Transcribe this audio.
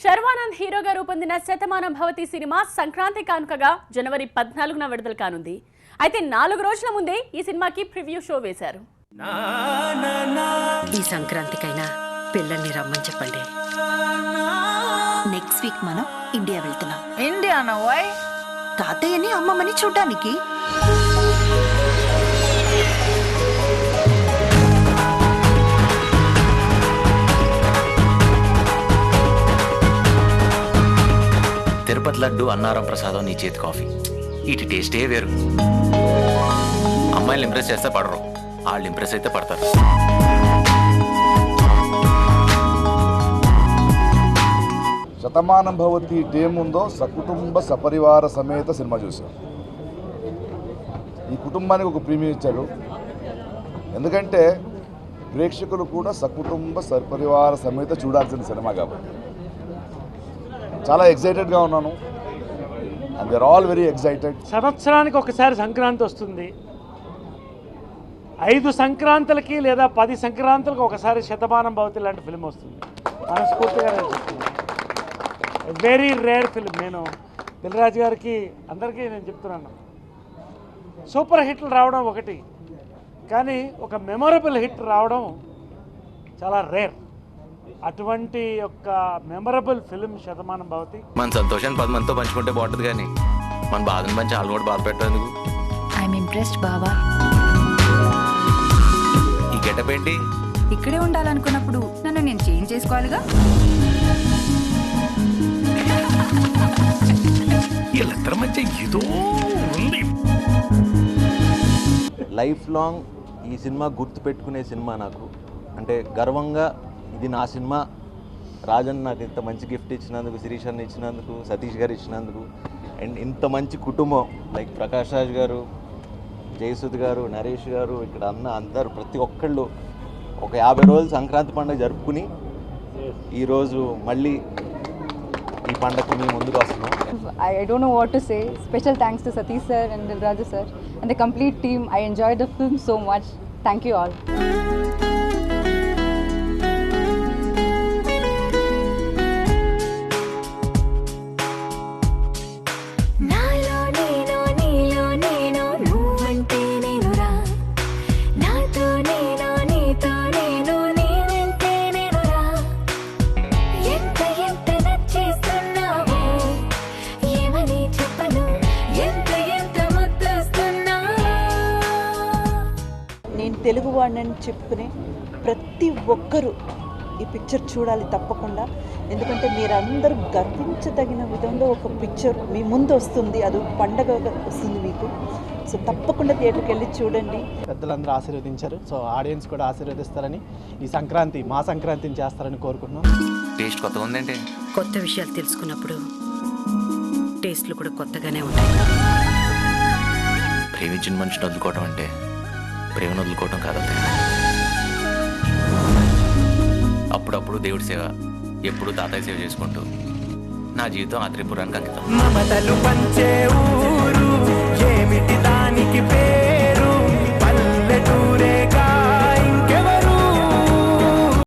శర్వానంద్ హీరోగా రూపొందిన శతమానం భవతి సినిమా సంక్రాంతి కానుకగా జనవరి 14న విడుదల కానుంది. అయితే 4 రోజుల ముందే ఈ సినిమాకి ప్రివ్యూ షో వేశారు. ఈ సంక్రాంతికైనా పిల్లల్ని రమ్మని చెప్పండి. నెక్స్ట్ వీక్ మనం ఇండియా వెళ్తున్నాం. ఇండియానా? వై? తాతయ్యని అమ్మమ్మని చూడ్డానికి. తిరుపతి లడ్డు అన్నారం ప్రసాదం నీ చేతి కాఫీ వీటి టేస్టే వేరు. అమ్మాయిలు ఇంప్రెస్ చేస్తే పడరు, వాళ్ళు ఇంప్రెస్ అయితే పడతారు. శతమానం భవతి టీం ఉందో సకుటుంబ సపరివార సమేత సినిమా చూశాం. ఈ కుటుంబానికి ఒక ప్రీమియం ఇచ్చారు. ఎందుకంటే ప్రేక్షకులు కూడా సకుటుంబ సపరివార సమేత చూడాల్సిన సినిమా కాబట్టి చాలా ఎక్సైటెడ్గా ఉన్నాను. And they are all very excited. సంవత్సరానికి ఒకసారి సంక్రాంతి వస్తుంది. 5 సంక్రాంతులకి లేదా 10 సంక్రాంతులకు ఒకసారి శతమానం భవతి లాంటి ఫిల్మ్ వస్తుంది. మనస్ఫూర్తిగా నేను చెప్తున్నాను, వెరీ రేర్ ఫిల్మ్. నేను దిల్రాజు గారికి అందరికీ నేను చెప్తున్నాను, సూపర్ హిట్లు రావడం ఒకటి, కానీ ఒక మెమొరబుల్ హిట్ రావడం చాలా రేర్. అటువంటి ఒక మెమరబుల్ ఫిల్మ్ శతమానం భవతి. మన సంతోషాన్ని 10 మందితో పంచుకుంటే బాగుంటుంది, కానీ మన బాధను పంచి వాళ్ళు కూడా బాధ పెట్టేందుకు. ఐఎమ్ ఇంప్రెస్డ్ బావా. ఈ గెటప్ ఏంటి? ఇక్కడే ఉండాలనుకున్నప్పుడు నన్ను నేను చేంజ్ చేసుకోవాలిగా. వీళ్ళిద్దరి మధ్య ఏదో ఉంది. లైఫ్ లాంగ్ ఈ సినిమా గుర్తుపెట్టుకునే సినిమా నాకు. అంటే గర్వంగా ఇది నా సినిమా, రాజన్ నాకు ఇంత మంచి గిఫ్ట్ ఇచ్చినందుకు, శిరీష్ అన్న ఇచ్చినందుకు, సతీష్ గారు ఇచ్చినందుకు, అండ్ ఇంత మంచి కుటుంబం లైక్ ప్రకాష్ రాజ్ గారు, జయసుద్ గారు, నరేష్ గారు, ఇక్కడ అన్న అందరు ప్రతి ఒక్కళ్ళు ఒక 50 రోజులు సంక్రాంతి పండుగ జరుపుకుని ఈరోజు మళ్ళీ ఈ పండుగకు మేము ముందుకు వస్తున్నాం. I don't know what to say. Special thanks to Satish sir and Dilraju sir and the complete team. I enjoyed the film so much. Thank you all. నేను తెలుగు వాడిని చెప్పుకునే ప్రతి ఒక్కరూ ఈ పిక్చర్ చూడాలి తప్పకుండా. ఎందుకంటే మీరందరూ గర్వించదగిన విధంగా ఒక పిక్చర్ మీ ముందు వస్తుంది, అది పండగ వస్తుంది మీకు. సో తప్పకుండా థియేటర్కి వెళ్ళి చూడండి. పెద్దలందరూ ఆశీర్వదించారు, సో ఆడియన్స్ కూడా ఆశీర్వదిస్తారని, ఈ సంక్రాంతి మా సంక్రాంతిని చేస్తారని కోరుకుంటున్నాం. టేస్ట్ కొత్తగా ఉందంటే కొత్త విషయాలు తెలుసుకున్నప్పుడు టేస్ట్లు కూడా కొత్తగానే ఉంటాయి. ప్రేమించిన మనిషిని వదులుకోవటం అంటే ప్రేమను వదులుకోవటం కాదంతే. అప్పుడప్పుడు దేవుడి సేవ, ఎప్పుడు తాతయ్య సేవ చేసుకుంటూ నా జీవితం ఆ త్రిపురానికి అంకితం. మమతలు పంచే ఊరు ఏమిటి దానికి